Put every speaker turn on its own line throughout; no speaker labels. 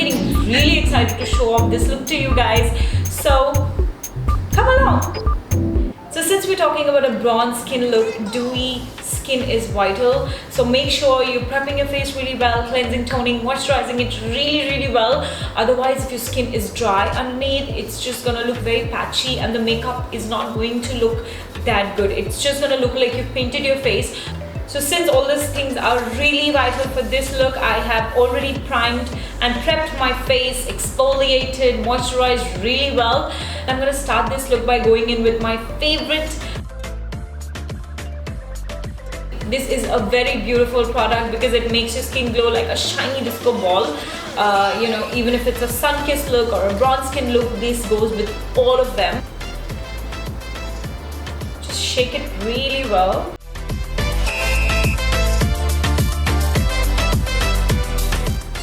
getting really excited to show off this look to you guys. So come along. So since we're talking about a bronze skin look, dewy skin is vital. So make sure you're prepping your face really well, cleansing, toning, moisturizing it really well. Otherwise, if your skin is dry underneath, it's just gonna look very patchy and the makeup is not going to look that good. It's just gonna look like you painted your face. So since all these things are really vital for this look, I have already primed and prepped my face, exfoliated, moisturized really well. I'm gonna start this look by going in with my favorite. This is a very beautiful product because it makes your skin glow like a shiny disco ball. You know, even if it's a sun-kissed look or a bronze skin look, this goes with all of them. Just shake it really well.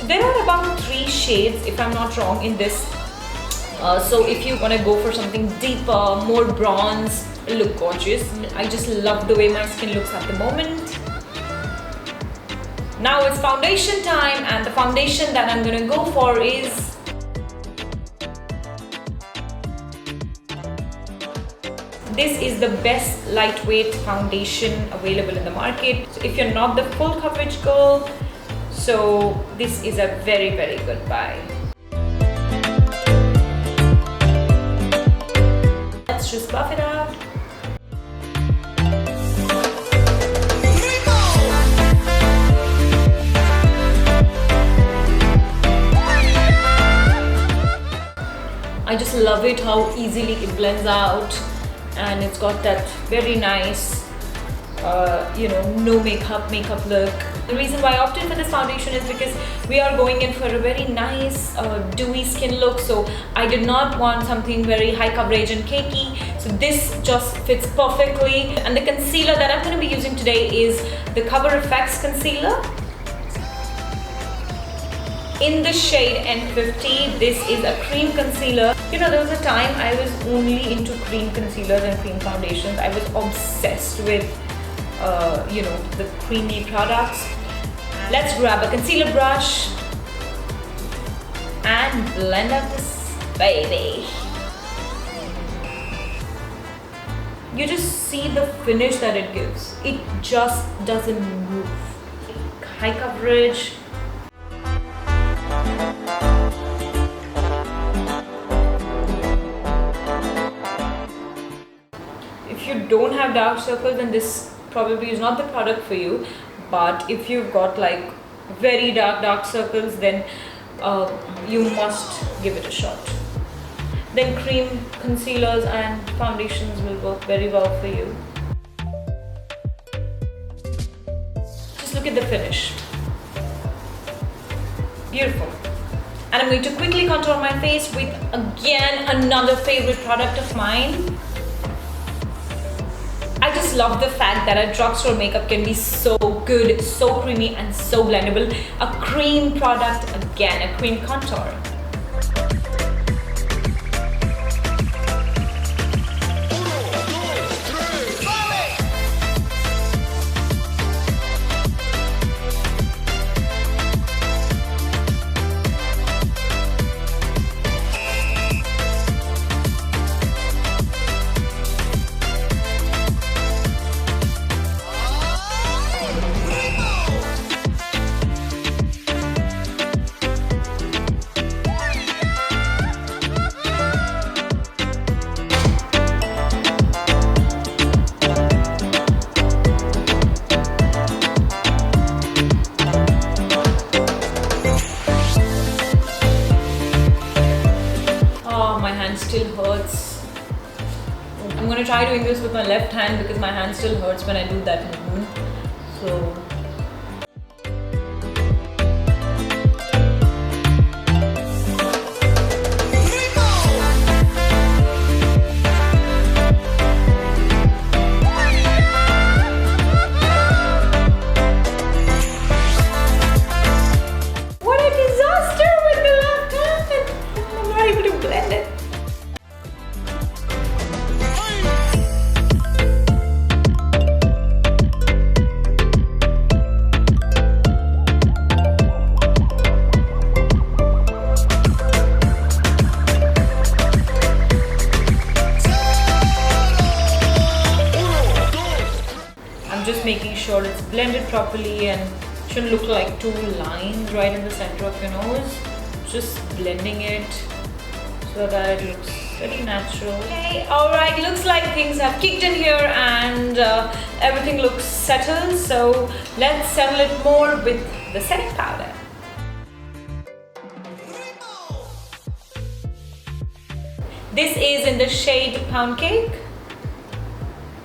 There are about 3 shades, if I'm not wrong, in this. So if you want to go for something deeper, more bronze, look gorgeous. I just love the way my skin looks at the moment. Now it's foundation time, and the foundation that I'm gonna go for is this is the best lightweight foundation available in the market. So if you're not the full coverage girl, so this is a very good buy. Let's just buff it out. I just love it how easily it blends out, and it's got that very nice you know, no makeup look. The reason why I opted for this foundation is because we are going in for a very nice dewy skin look, so I did not want something very high coverage and cakey, so this just fits perfectly. And the concealer that I'm going to be using today is the Cover FX concealer in the shade N.Y.M.P.H. This is a cream concealer. You know, there was a time I was only into cream concealers and cream foundations. I was obsessed with you know, the creamy products. Let's grab a concealer brush and blend out this baby. You just see the finish that it gives. It just doesn't move. High coverage. If you don't have dark circles, then this probably is not the product for you. But if you've got like very dark circles, then you must give it a shot. Then cream concealers and foundations will work very well for you. Just look at the finish. Beautiful. And I'm going to quickly contour my face with, again, another favorite product of mine. I just love the fact that a drugstore makeup can be so good, so creamy and so blendable. A cream product, again, a cream contour. Still hurts. I'm gonna try doing this with my left hand because my hand still hurts when I do that movement. So what a disaster with the left hand! I'm not able to blend it. sure it's blended properly and shouldn't look like two lines right in the center of your nose. Just blending it so that it looks very natural. Okay, alright, looks like things have kicked in here and everything looks settled. So let's settle it more with the setting powder. This is in the shade Pound Cake.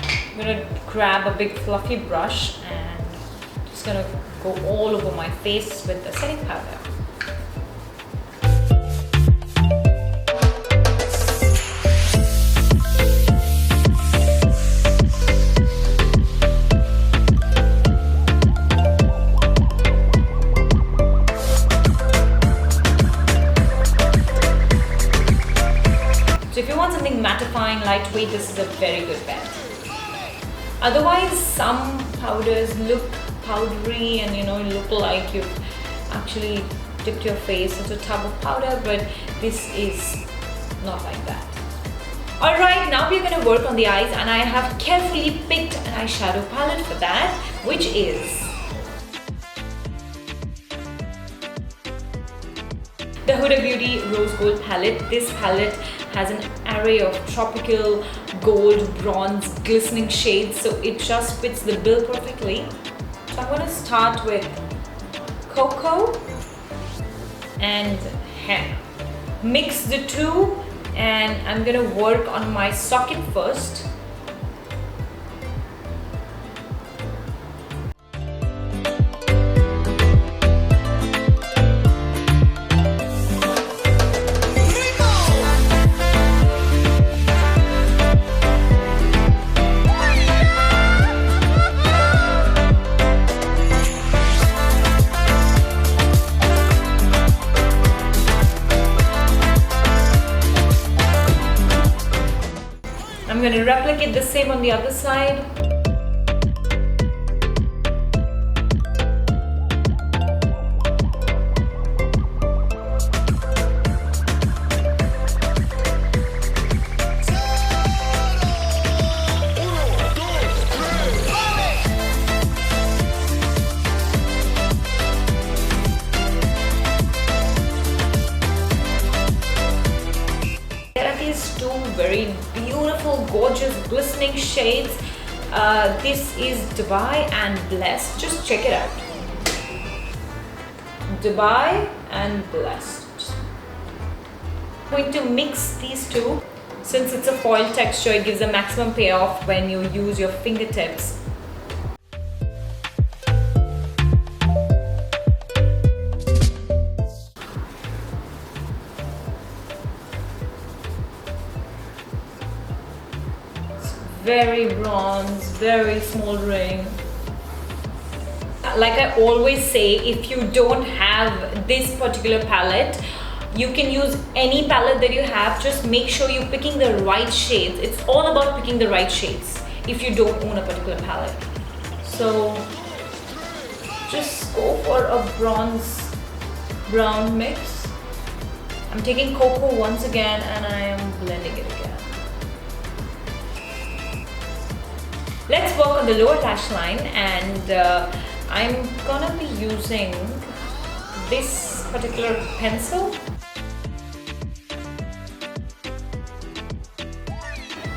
I'm gonna grab a big fluffy brush and just gonna go all over my face with the setting powder. So if you want something mattifying, lightweight, this is a very good bet. Otherwise, some powders look powdery and look like you've actually dipped your face into a tub of powder, but this is not like that. Alright, now we're going to work on the eyes, and I have carefully picked an eyeshadow palette for that, which is the Huda Beauty Rose Gold palette. This palette has an array of tropical, gold, bronze, glistening shades, so it just fits the bill perfectly. So I'm going to start with Cocoa and Henna. Mix the two, and I'm going to work on my socket first. I'm going to replicate the same on the other side. Two very beautiful, gorgeous, glistening shades. This is Dubai and Blessed. Just check it out. Dubai and Blessed. I'm going to mix these two. Since it's a foil texture, it gives a maximum payoff when you use your fingertips. Very bronze, very smoldering. Like I always say, if you don't have this particular palette, you can use any palette that you have. Just make sure you're picking the right shades. It's all about picking the right shades if you don't own a particular palette. So just go for a bronze brown mix. I'm taking Cocoa once again and I am blending it again. Let's work on the lower lash line, and I'm gonna be using this particular pencil.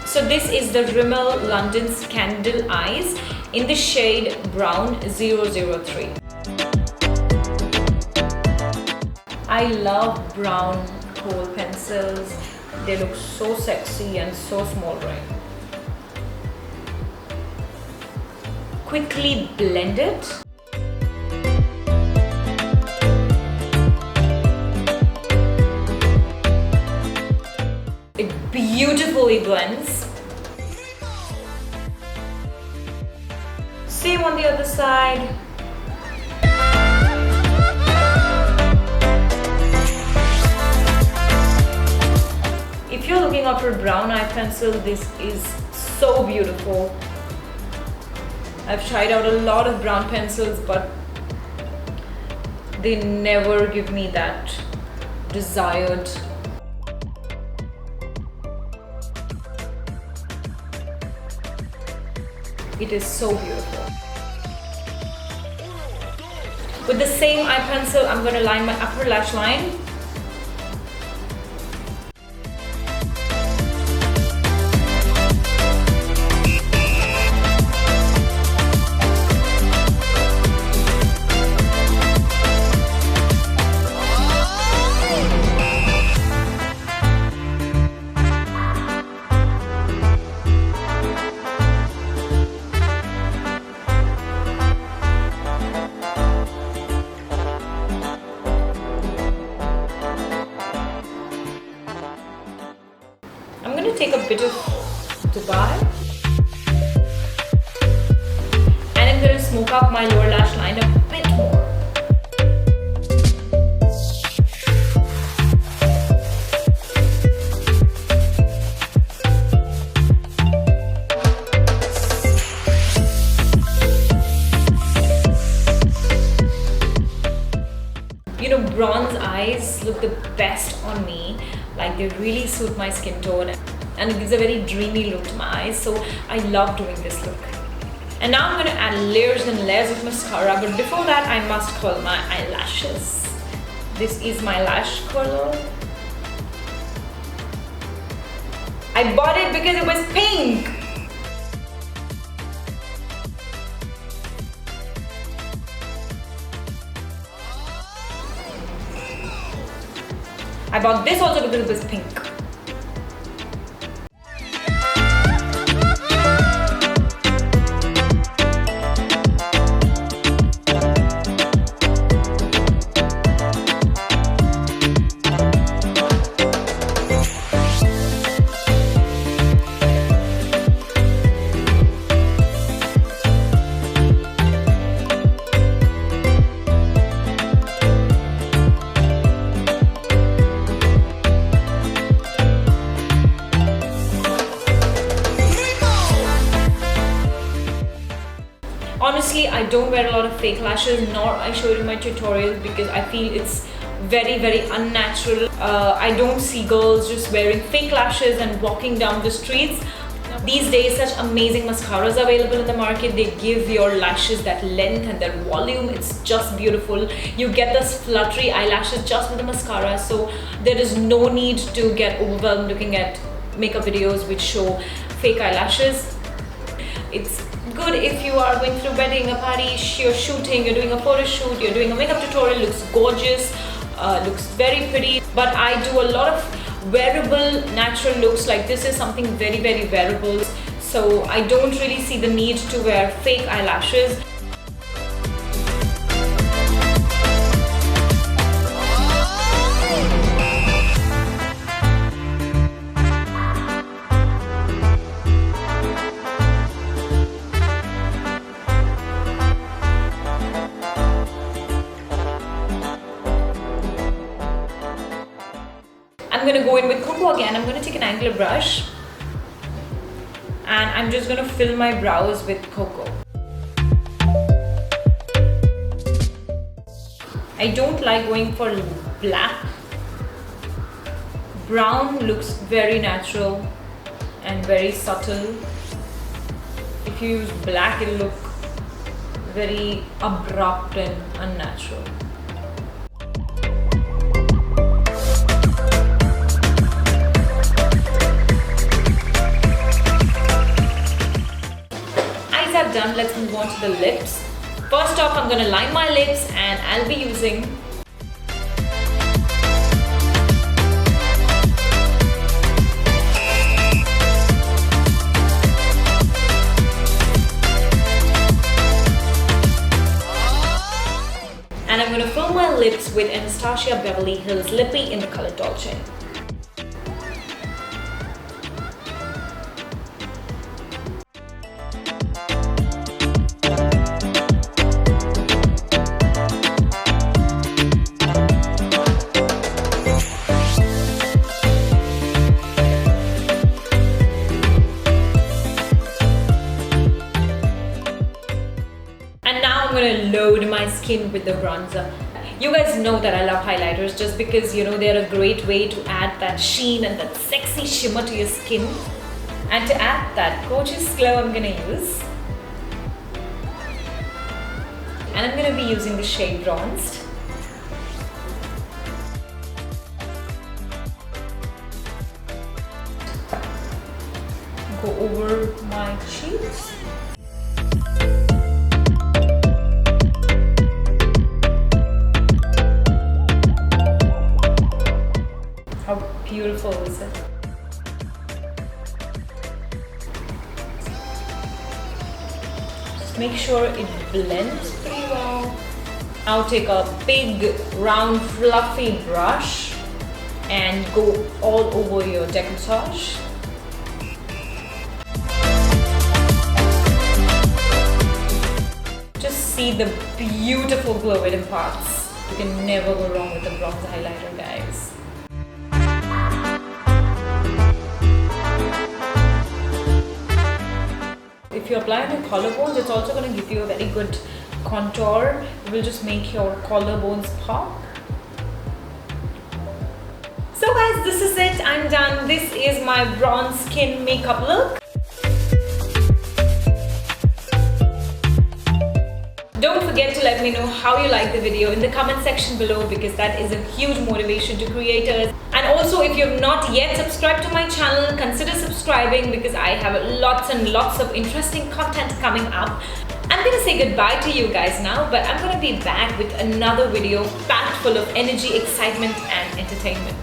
So this is the Rimmel London Scandaleyes in the shade Brown 003. I love brown Kohl pencils. They look so sexy and so smoldering. Quickly blend it. It beautifully blends. Same on the other side. If you're looking out for a brown eye pencil, this is so beautiful. I've tried out a lot of brown pencils, but they never give me that desired. It is so beautiful. with the same eye pencil, I'm going to line my upper lash line. I'm going to take a bit of Dubai and I'm going to smoke up my lower lash line a bit more. You know, bronze eyes look the best on me. Like, they really suit my skin tone and it gives a very dreamy look to my eyes, so I love doing this look. And now I'm going to add layers and layers of mascara, but before that I must curl my eyelashes. This is my lash curler. I bought it because it was pink. I bought this also because it was pink. Honestly, I don't wear a lot of fake lashes, nor I show it in my tutorials because I feel it's very unnatural. I don't see girls just wearing fake lashes and walking down the streets. These days, such amazing mascaras are available in the market. They give your lashes that length and that volume. It's just beautiful. You get those fluttery eyelashes just with the mascara, so there is no need to get overwhelmed looking at makeup videos which show fake eyelashes. It's good if you are going through a wedding, a party, you're shooting, you're doing a photo shoot, you're doing a makeup tutorial, looks gorgeous, looks very pretty. But I do a lot of wearable natural looks, like this is something very wearable, so I don't really see the need to wear fake eyelashes. I'm going to go in with cocoa again. I'm going to take an angular brush and I'm just going to fill my brows with cocoa. I don't like going for black. Brown looks very natural and very subtle. If you use black, it'll look very abrupt and unnatural. Done, let's move on to the lips. First off, I'm going to line my lips and I'll be using and I'm going to fill my lips with Anastasia Beverly Hills Lippy in the color Dolce. I'm going to load my skin with the bronzer. You guys know that I love highlighters just because, you know, they're a great way to add that sheen and that sexy shimmer to your skin. And to add that gorgeous glow, I'm going to use and I'm going to be using the shade Bronzed. Go over my cheeks. How beautiful is it? Just make sure it blends pretty well. Now take a big, round, fluffy brush and go all over your décolletage. Just see the beautiful glow it imparts. You can never go wrong with the bronze highlighter, guys. If you apply on your collarbones, it's also going to give you a very good contour. It will just make your collarbones pop. So guys, this is it. I'm done. This is my bronze skin makeup look. Don't forget to let me know how you like the video in the comment section below, because that is a huge motivation to creators. And also, if you have not yet subscribed to my channel, consider subscribing, because I have lots and lots of interesting content coming up. I'm gonna say goodbye to you guys now, but I'm gonna be back with another video packed full of energy, excitement and entertainment.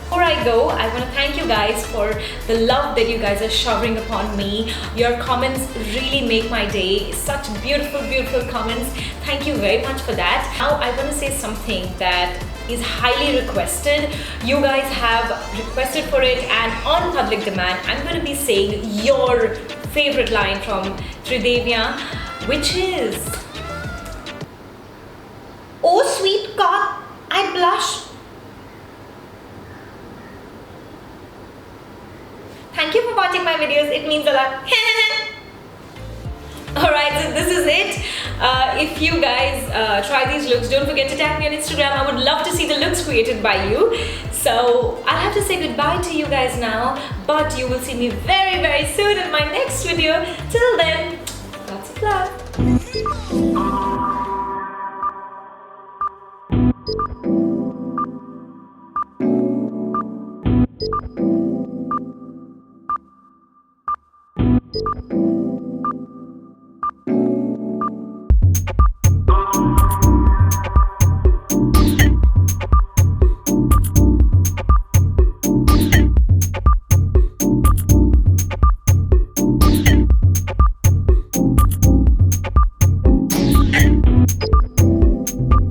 Before I go, I want to thank you guys for the love that you guys are showering upon me. Your comments really make my day. Such beautiful, beautiful comments. Thank you very much for that. Now I want to say something that is highly requested. You guys have requested for it, and on public demand, I'm going to be saying your favorite line from Tridevia, which is, "Oh sweet God, I blush." Thank you for watching my videos, it means a lot. Alright, so this is it. If you guys try these looks, don't forget to tag me on Instagram. I would love to see the looks created by you. So I'll have to say goodbye to you guys now, but you will see me very, very soon in my next video. Till then, lots of love.